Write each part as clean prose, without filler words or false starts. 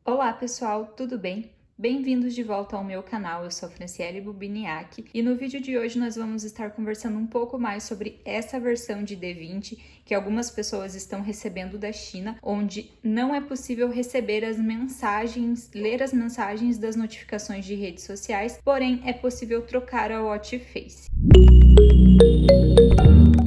Olá pessoal, tudo bem? Bem-vindos de volta ao meu canal, eu sou Franciele Bubiniak e no vídeo de hoje nós vamos estar conversando um pouco mais sobre essa versão de DaVinci que algumas pessoas estão recebendo da China, onde não é possível receber as mensagens, ler as mensagens das notificações de redes sociais, porém é possível trocar a watch face.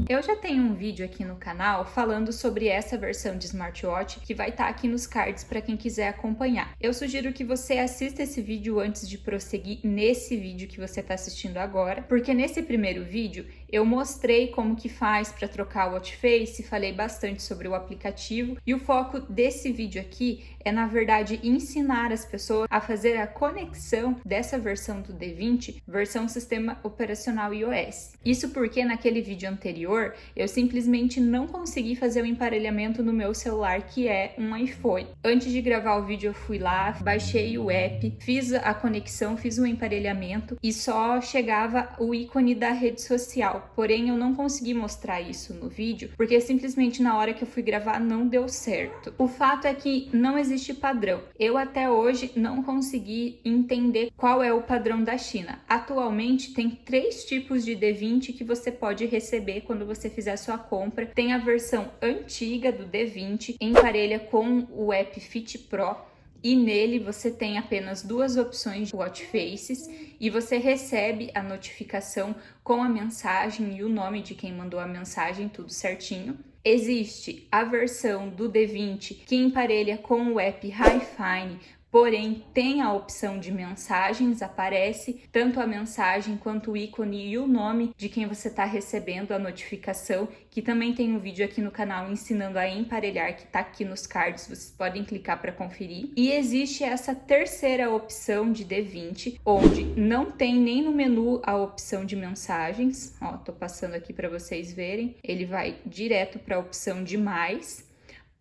Eu já tenho um vídeo aqui no canal falando sobre essa versão de smartwatch que vai estar aqui nos cards para quem quiser acompanhar. Eu sugiro que você assista esse vídeo antes de prosseguir nesse vídeo que você está assistindo agora, porque nesse primeiro vídeo eu mostrei como que faz para trocar o watch face, falei bastante sobre o aplicativo e o foco desse vídeo aqui é, na verdade, ensinar as pessoas a fazer a conexão dessa versão do DaVinci, versão sistema operacional iOS. Isso porque naquele vídeo anterior eu simplesmente não consegui fazer o emparelhamento no meu celular, que é um iPhone. Antes de gravar o vídeo eu fui lá, baixei o app, fiz a conexão, fiz o emparelhamento e só chegava o ícone da rede social. Porém, eu não consegui mostrar isso no vídeo, porque simplesmente na hora que eu fui gravar não deu certo. O fato é que não existe padrão. Eu até hoje não consegui entender qual é o padrão da China. Atualmente tem 3 tipos de DaVinci que você pode receber quando você fizer sua compra. Tem a versão antiga do DaVinci, emparelha com o app Fit Pro, e nele você tem apenas 2 opções de watch faces e você recebe a notificação com a mensagem e o nome de quem mandou a mensagem, tudo certinho. Existe a versão do DaVinci que emparelha com o app HiFine, porém tem a opção de mensagens, aparece tanto a mensagem quanto o ícone e o nome de quem você está recebendo a notificação, que também tem um vídeo aqui no canal ensinando a emparelhar, que está aqui nos cards, vocês podem clicar para conferir. E existe essa terceira opção de DaVinci, onde não tem nem no menu a opção de mensagens, ó, tô passando aqui para vocês verem, ele vai direto para a opção de mais.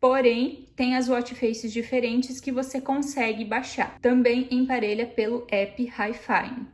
Porém, tem as watch faces diferentes que você consegue baixar. Também emparelha pelo app HiFine.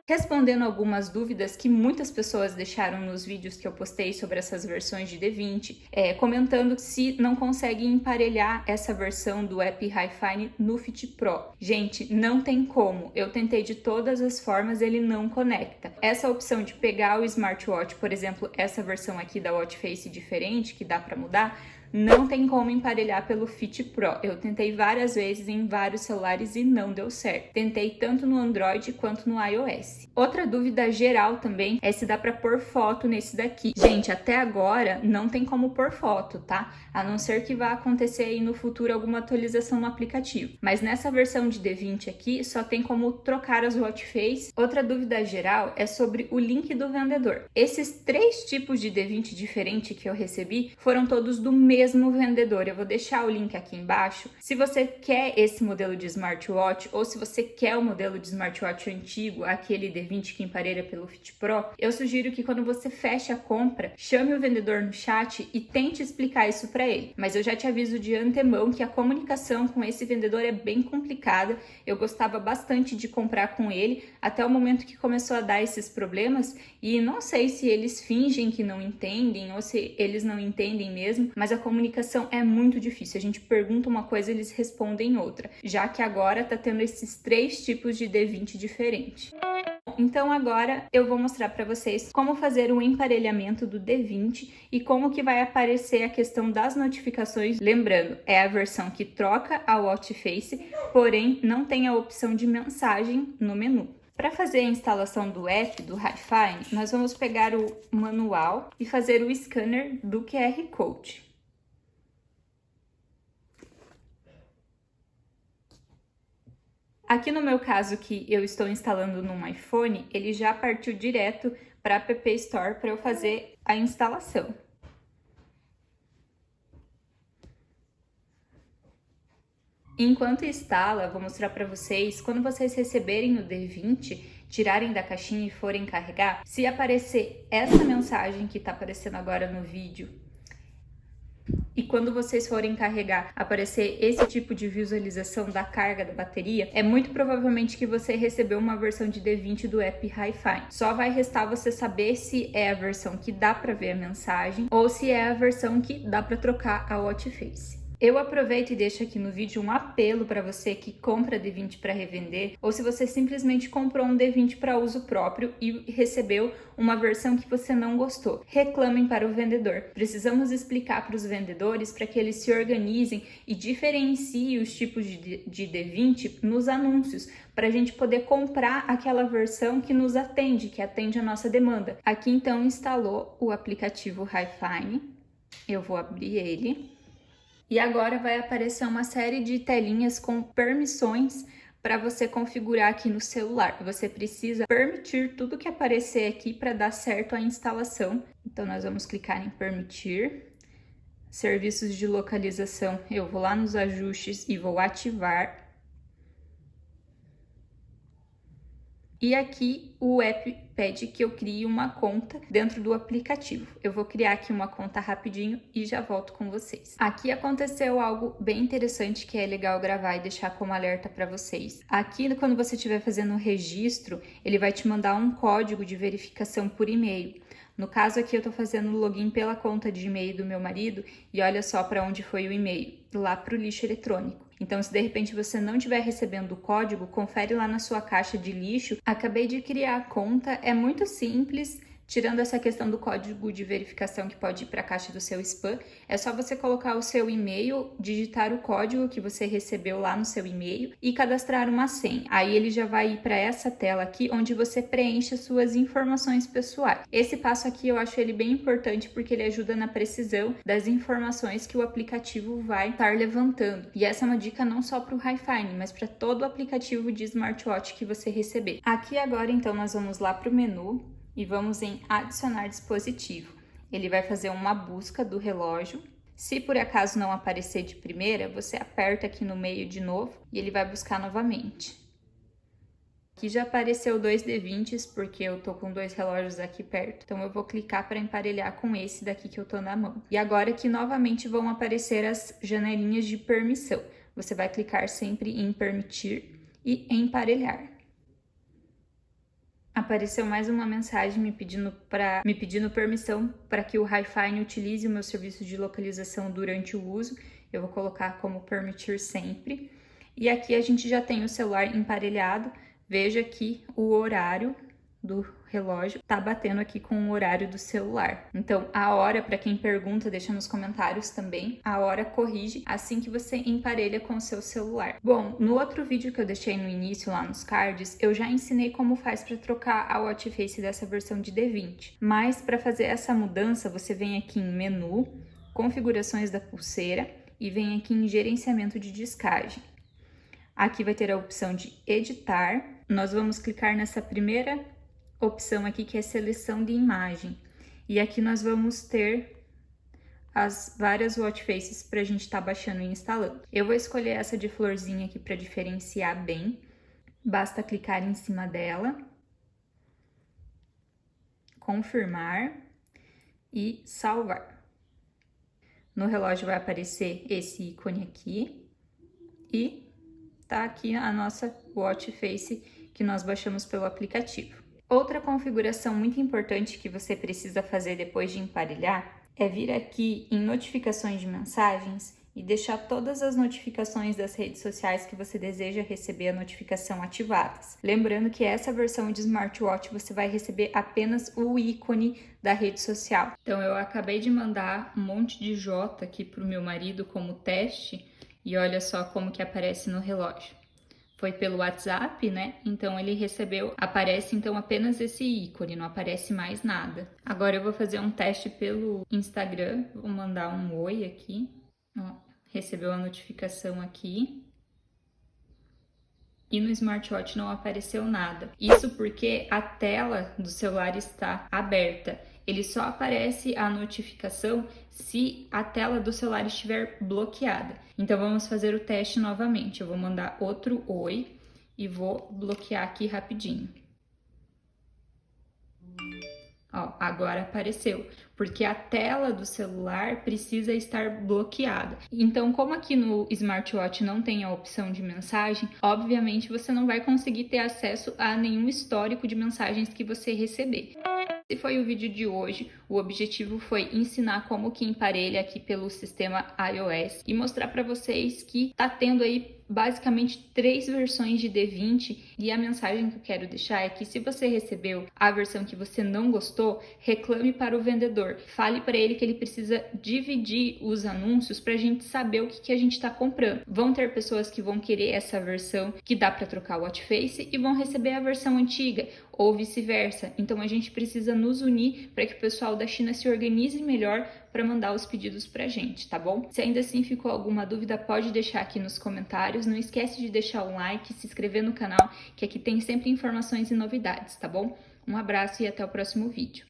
Respondendo algumas dúvidas que muitas pessoas deixaram nos vídeos que eu postei sobre essas versões de DaVinci, comentando se não consegue emparelhar essa versão do app HiFine no Fit Pro. Gente, não tem como. Eu tentei de todas as formas, ele não conecta. Essa opção de pegar o smartwatch, por exemplo, essa versão aqui da watch face diferente, que dá para mudar, não tem como emparelhar pelo Fit Pro. Eu tentei várias vezes em vários celulares e não deu certo. Tentei tanto no Android quanto no iOS. Outra dúvida geral também é se dá para pôr foto nesse daqui. Gente, até agora não tem como pôr foto, tá? A não ser que vá acontecer aí no futuro alguma atualização no aplicativo. Mas nessa versão de DaVinci aqui só tem como trocar as watch face. Outra dúvida geral é sobre o link do vendedor. Esses 3 tipos de DaVinci diferentes que eu recebi foram todos do mesmo vendedor. Eu vou deixar o link aqui embaixo. Se você quer esse modelo de smartwatch ou se você quer o modelo de smartwatch antigo, aquele DaVinci que emparelha pelo Fit Pro, eu sugiro que quando você feche a compra, chame o vendedor no chat e tente explicar isso para ele. Mas eu já te aviso de antemão que a comunicação com esse vendedor é bem complicada. Eu gostava bastante de comprar com ele até o momento que começou a dar esses problemas e não sei se eles fingem que não entendem ou se eles não entendem mesmo, mas a comunicação é muito difícil. A gente pergunta uma coisa, eles respondem outra, já que agora tá tendo esses 3 tipos de DaVinci diferentes. Então agora eu vou mostrar para vocês como fazer o emparelhamento do DaVinci e como que vai aparecer a questão das notificações. Lembrando, é a versão que troca a watch face, porém não tem a opção de mensagem no menu. Para fazer a instalação do app do HiFine, nós vamos pegar o manual e fazer o scanner do QR Code. Aqui no meu caso que eu estou instalando num iPhone, ele já partiu direto para a App Store para eu fazer a instalação. Enquanto instala, vou mostrar para vocês, quando vocês receberem o DaVinci, tirarem da caixinha e forem carregar, se aparecer essa mensagem que está aparecendo agora no vídeo, e quando vocês forem carregar, aparecer esse tipo de visualização da carga da bateria, é muito provavelmente que você recebeu uma versão de DaVinci do app HiFine. Só vai restar você saber se é a versão que dá para ver a mensagem ou se é a versão que dá para trocar a watch face. Eu aproveito e deixo aqui no vídeo um apelo para você que compra D20 para revender, ou se você simplesmente comprou um D20 para uso próprio e recebeu uma versão que você não gostou. Reclamem para o vendedor. Precisamos explicar para os vendedores para que eles se organizem e diferenciem os tipos de D20 nos anúncios, para a gente poder comprar aquela versão que nos atende, que atende a nossa demanda. Aqui então instalou o aplicativo Hi-Fine. Eu vou abrir ele. E agora vai aparecer uma série de telinhas com permissões para você configurar aqui no celular. Você precisa permitir tudo que aparecer aqui para dar certo a instalação. Então nós vamos clicar em permitir. Serviços de localização, eu vou lá nos ajustes e vou ativar. E aqui o app pede que eu crie uma conta dentro do aplicativo. Eu vou criar aqui uma conta rapidinho e já volto com vocês. Aqui aconteceu algo bem interessante que é legal gravar e deixar como alerta para vocês. Aqui, quando você estiver fazendo um registro, ele vai te mandar um código de verificação por e-mail. No caso aqui eu estou fazendo o login pela conta de e-mail do meu marido e olha só para onde foi o e-mail, lá para o lixo eletrônico. Então, se de repente você não estiver recebendo o código, confere lá na sua caixa de lixo. Acabei de criar a conta, é muito simples. Tirando essa questão do código de verificação que pode ir para a caixa do seu spam, é só você colocar o seu e-mail, digitar o código que você recebeu lá no seu e-mail e cadastrar uma senha. Aí ele já vai ir para essa tela aqui, onde você preenche as suas informações pessoais. Esse passo aqui eu acho ele bem importante porque ele ajuda na precisão das informações que o aplicativo vai estar levantando. E essa é uma dica não só para o Hi-Fine, mas para todo o aplicativo de smartwatch que você receber. Aqui agora então nós vamos lá para o menu. E vamos em adicionar dispositivo. Ele vai fazer uma busca do relógio. Se por acaso não aparecer de primeira, você aperta aqui no meio de novo e ele vai buscar novamente. Aqui já apareceu 2 D20s porque eu tô com 2 relógios aqui perto. Então eu vou clicar para emparelhar com esse daqui que eu tô na mão. E agora aqui novamente vão aparecer as janelinhas de permissão. Você vai clicar sempre em permitir e emparelhar. Apareceu mais uma mensagem me pedindo permissão para que o Hi-Fine utilize o meu serviço de localização durante o uso. Eu vou colocar como permitir sempre. E aqui a gente já tem o celular emparelhado. Veja aqui o horário do relógio tá batendo aqui com o horário do celular. Então, a hora, para quem pergunta, deixa nos comentários também. A hora corrige assim que você emparelha com o seu celular. Bom, no outro vídeo que eu deixei no início lá nos cards, eu já ensinei como faz para trocar a watch face dessa versão de D20. Mas para fazer essa mudança, você vem aqui em menu, configurações da pulseira e vem aqui em gerenciamento de discagem. Aqui vai ter a opção de editar. Nós vamos clicar nessa primeira opção aqui que é seleção de imagem. E aqui nós vamos ter as várias watch faces para a gente estar baixando e instalando. Eu vou escolher essa de florzinha aqui para diferenciar bem. Basta clicar em cima dela, confirmar e salvar. No relógio vai aparecer esse ícone aqui e tá aqui a nossa watch face que nós baixamos pelo aplicativo. Outra configuração muito importante que você precisa fazer depois de emparelhar é vir aqui em notificações de mensagens e deixar todas as notificações das redes sociais que você deseja receber a notificação ativadas. Lembrando que essa versão de smartwatch você vai receber apenas o ícone da rede social. Então eu acabei de mandar um monte de J aqui para o meu marido como teste e olha só como que aparece no relógio. Foi pelo WhatsApp, né? Então ele recebeu, aparece então apenas esse ícone, não aparece mais nada. Agora eu vou fazer um teste pelo Instagram, vou mandar um oi aqui. Ó, recebeu a notificação aqui. E no smartwatch não apareceu nada. Isso porque a tela do celular está aberta. Ele só aparece a notificação se a tela do celular estiver bloqueada. Então vamos fazer o teste novamente. Eu vou mandar outro oi e vou bloquear aqui rapidinho. Ó, agora apareceu, porque a tela do celular precisa estar bloqueada. Então, como aqui no smartwatch não tem a opção de mensagem, obviamente você não vai conseguir ter acesso a nenhum histórico de mensagens que você receber. Esse foi o vídeo de hoje. O objetivo foi ensinar como que emparelha aqui pelo sistema iOS e mostrar para vocês que tá tendo aí basicamente 3 versões de D20, e a mensagem que eu quero deixar é que se você recebeu a versão que você não gostou, reclame para o vendedor. Fale para ele que ele precisa dividir os anúncios para a gente saber o que a gente está comprando. Vão ter pessoas que vão querer essa versão que dá para trocar o watch face e vão receber a versão antiga, ou vice-versa. Então a gente precisa nos unir para que o pessoal da China se organize melhor para mandar os pedidos pra gente, tá bom? Se ainda assim ficou alguma dúvida, pode deixar aqui nos comentários. Não esquece de deixar um like, se inscrever no canal, que aqui tem sempre informações e novidades, tá bom? Um abraço e até o próximo vídeo.